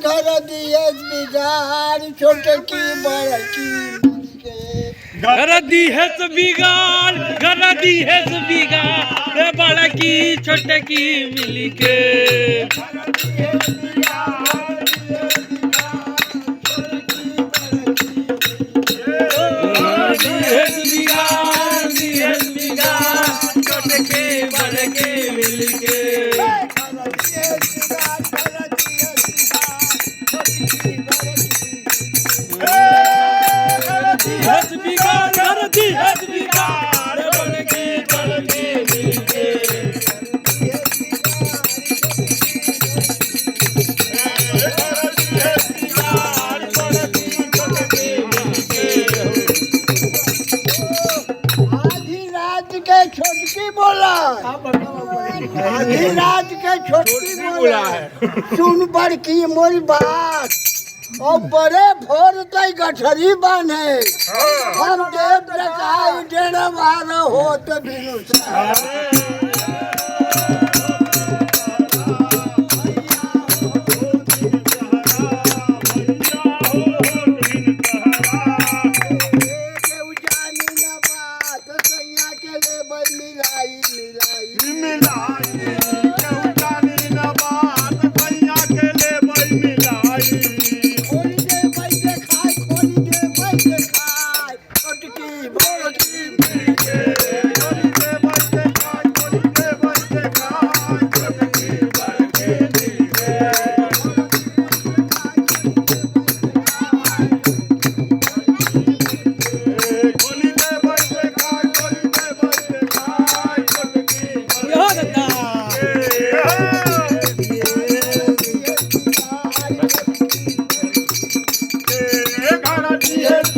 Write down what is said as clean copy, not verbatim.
घर दिए बिगाड़ छोटकी बड़की घर दी है बिगाड़, घर दी है बिगाड़, बड़की छोटकी मिलके छोटके बड़के मिलके छोटकी बोला आधी रात के छोटकी बोला है सुन बड़की मोरी बात और बड़े भोर तय गठरी बने हम देव प्रकाश डेढ़ बार होत बिनु